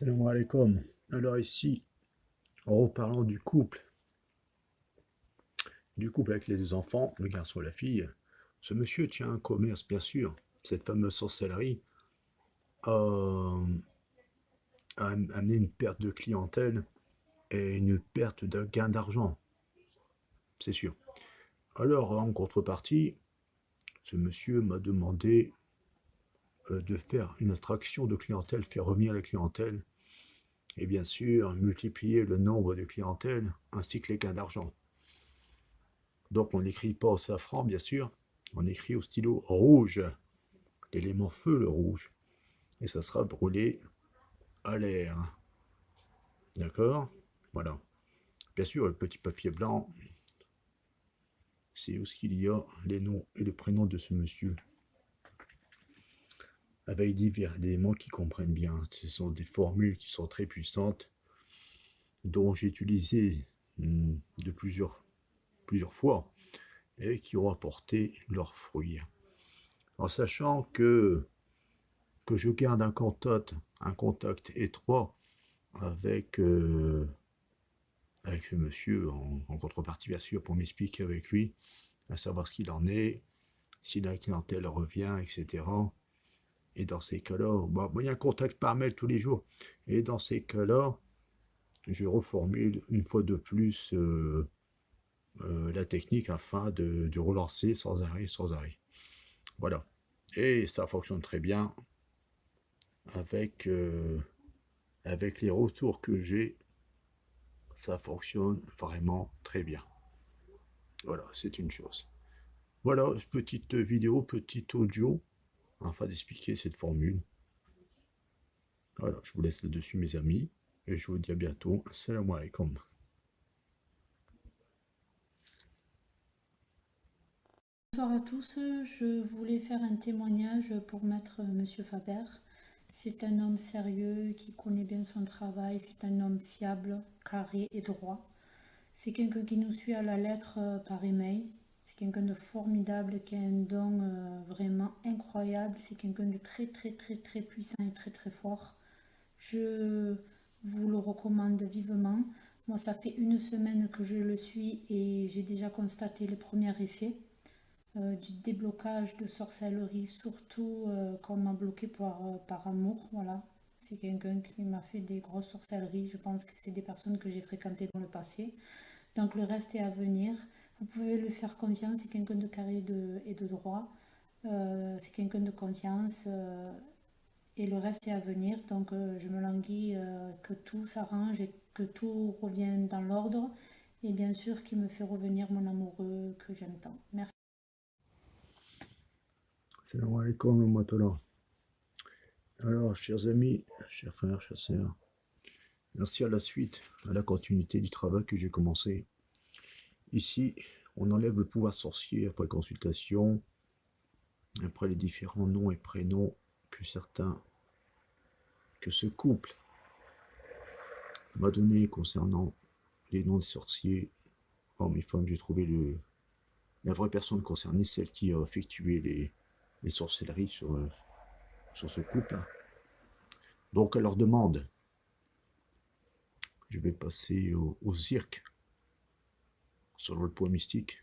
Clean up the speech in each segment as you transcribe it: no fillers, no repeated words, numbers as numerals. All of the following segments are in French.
Salam alaikum. Alors ici, en reparlant du couple avec les deux enfants, le garçon et la fille, ce monsieur tient un commerce, bien sûr. Cette fameuse sorcellerie a, a amené une perte de clientèle et une perte de gain d'argent, c'est sûr. Alors, en contrepartie, ce monsieur m'a demandé de faire une attraction de clientèle, faire revenir la clientèle, et bien sûr, multiplier le nombre de clientèle ainsi que les gains d'argent. Donc on n'écrit pas au safran, bien sûr, on écrit au stylo rouge, l'élément feu, le rouge, et ça sera brûlé à l'air. D'accord? Voilà. Bien sûr, le petit papier blanc, c'est où ce qu'il y a les noms et le prénom de ce monsieur, avec divers éléments qui comprennent bien. Ce sont des formules qui sont très puissantes, dont j'ai utilisé de plusieurs fois, et qui ont apporté leurs fruits. En sachant que je garde un contact étroit avec, avec ce monsieur, en contrepartie bien sûr, pour m'expliquer avec lui, à savoir ce qu'il en est, si la clientèle revient, etc. Et dans ces cas-là, bon, il y a un contact par mail tous les jours. Et dans ces cas-là, je reformule une fois de plus la technique afin de relancer sans arrêt, sans arrêt. Voilà. Et ça fonctionne très bien avec, avec les retours que j'ai. Ça fonctionne vraiment très bien. Voilà, c'est une chose. Voilà, petite vidéo, petit audio, afin d'expliquer cette formule. Voilà, je vous laisse là-dessus, mes amis, et je vous dis à bientôt. Salam alaikum. Bonsoir à tous, je voulais faire un témoignage pour maître Monsieur Faber. C'est un homme sérieux qui connaît bien son travail, c'est un homme fiable, carré et droit. C'est quelqu'un qui nous suit à la lettre par email. C'est quelqu'un de formidable qui a un don vraiment incroyable. C'est quelqu'un de très très très très puissant et très très fort. Je vous le recommande vivement. Moi, ça fait une semaine que je le suis et j'ai déjà constaté les premiers effets du déblocage de sorcellerie, surtout quand on m'a bloqué par amour. Voilà. C'est quelqu'un qui m'a fait des grosses sorcelleries. Je pense que c'est des personnes que j'ai fréquentées dans le passé. Donc le reste est à venir. Vous pouvez lui faire confiance. C'est quelqu'un de carré et de droit. C'est quelqu'un de confiance. Et le reste est à venir. Donc je me languis que tout s'arrange et que tout revienne dans l'ordre. Et bien sûr qu'il me fait revenir mon amoureux que j'aime tant. Merci. Salam alaikum, wa rahmatullah. Alors, chers amis, chers frères, chers sœurs, merci à la suite, à la continuité du travail que j'ai commencé. Ici, on enlève le pouvoir sorcier après consultation, après les différents noms et prénoms que ce couple m'a donné concernant les noms des sorciers, hommes et femmes. J'ai trouvé la vraie personne concernée, celle qui a effectué les sorcelleries sur ce couple. Donc, à leur demande, je vais passer au cirque, selon le poids mystique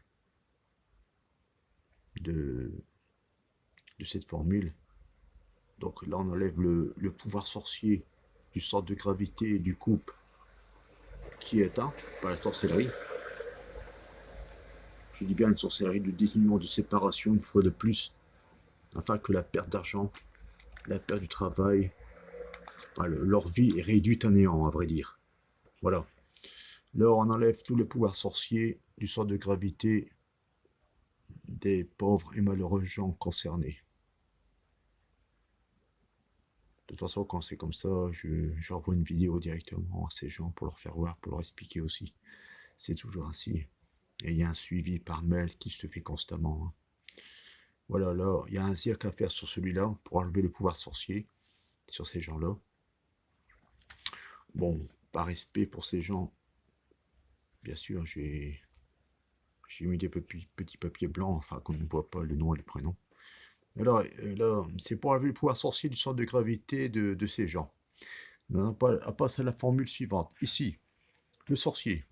de, de cette formule. Donc là, on enlève le pouvoir sorcier du centre de gravité du couple qui est éteint par la sorcellerie. Je dis bien une sorcellerie de désunion, de séparation, une fois de plus, afin que la perte d'argent, la perte du travail, leur vie est réduite à néant, à vrai dire. Voilà. Là, on enlève tous les pouvoirs sorciers du centre de gravité des pauvres et malheureux gens concernés. De toute façon, quand c'est comme ça, j'envoie une vidéo directement à ces gens pour leur faire voir, pour leur expliquer aussi. C'est toujours ainsi. Et il y a un suivi par mail qui se fait constamment. Voilà, là, il y a un cirque à faire sur celui-là pour enlever le pouvoir sorcier sur ces gens-là. Bon, par respect pour ces gens, bien sûr, j'ai mis des petits papiers blancs, enfin qu'on ne voit pas le nom et le prénom. Alors là, c'est pour enlever le pouvoir sorcier du centre de gravité de ces gens. On passe à la formule suivante. Ici, le sorcier.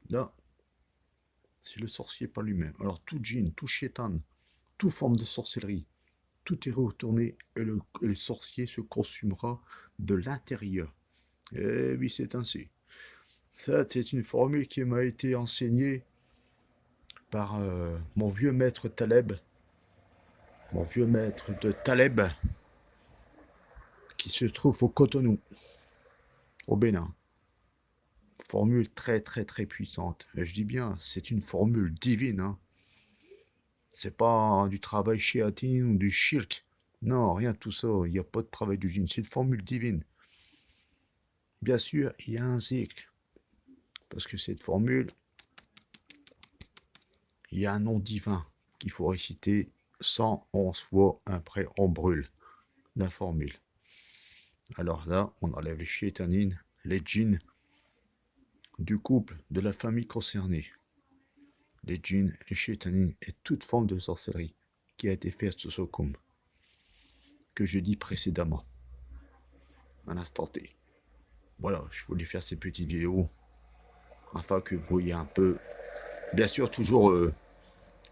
Là, c'est le sorcier par lui-même. Alors, tout djinn, tout shaitan, toute forme de sorcellerie, tout est retourné et le sorcier se consumera de l'intérieur. Eh oui, c'est ainsi. Ça, c'est une formule qui m'a été enseignée par mon vieux maître Taleb, mon vieux maître de Taleb, qui se trouve au Cotonou, au Bénin. Formule très très très puissante. Et je dis bien, c'est une formule divine. Hein. C'est pas du travail shiatine ou du shirk. Non, rien de tout ça. Il n'y a pas de travail du djinn. C'est une formule divine. Bien sûr, il y a un zikr. Parce que cette formule, il y a un nom divin qu'il faut réciter 111 fois. Après, on brûle la formule. Alors là, on enlève les shaitanines, les djinns du couple, de la famille concernée. Les djinns, les shaitanines et toute forme de sorcellerie qui a été faite sur ce Sokum, que je dis précédemment, à l'instant T. Voilà, je voulais faire ces petites vidéos afin que vous voyez un peu. Bien sûr, toujours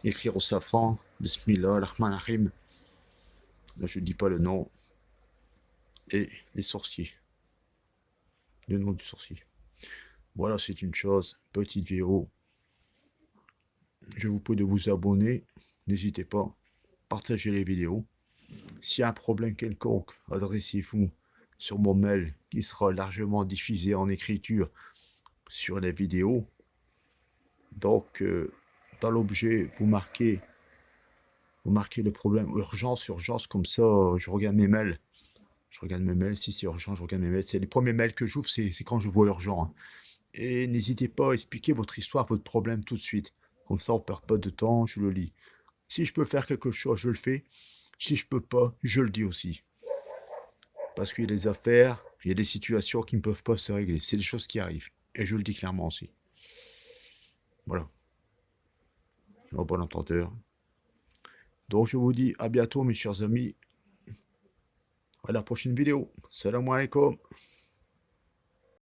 écrire au safran, Bismillah, Rahman Rahim. Là, je ne dis pas le nom. Et les sorciers. Le nom du sorcier. Voilà, c'est une chose. Petite vidéo. Je vous prie de vous abonner. N'hésitez pas. Partagez les vidéos. S'il y a un problème quelconque, adressez-vous sur mon mail qui sera largement diffusé en écriture sur les vidéos. Donc, dans l'objet, vous marquez le problème urgence, urgence, comme ça, je regarde mes mails. Je regarde mes mails, si c'est urgent, je regarde mes mails. C'est les premiers mails que j'ouvre, c'est quand je vois urgent. Hein. Et n'hésitez pas à expliquer votre histoire, votre problème tout de suite. Comme ça, on ne perd pas de temps, je le lis. Si je peux faire quelque chose, je le fais. Si je peux pas, je le dis aussi. Parce qu'il y a des affaires, il y a des situations qui ne peuvent pas se régler. C'est des choses qui arrivent. Et je le dis clairement aussi. Voilà. Au bon entendeur. Donc je vous dis à bientôt mes chers amis. À la prochaine vidéo. Salam alaikum.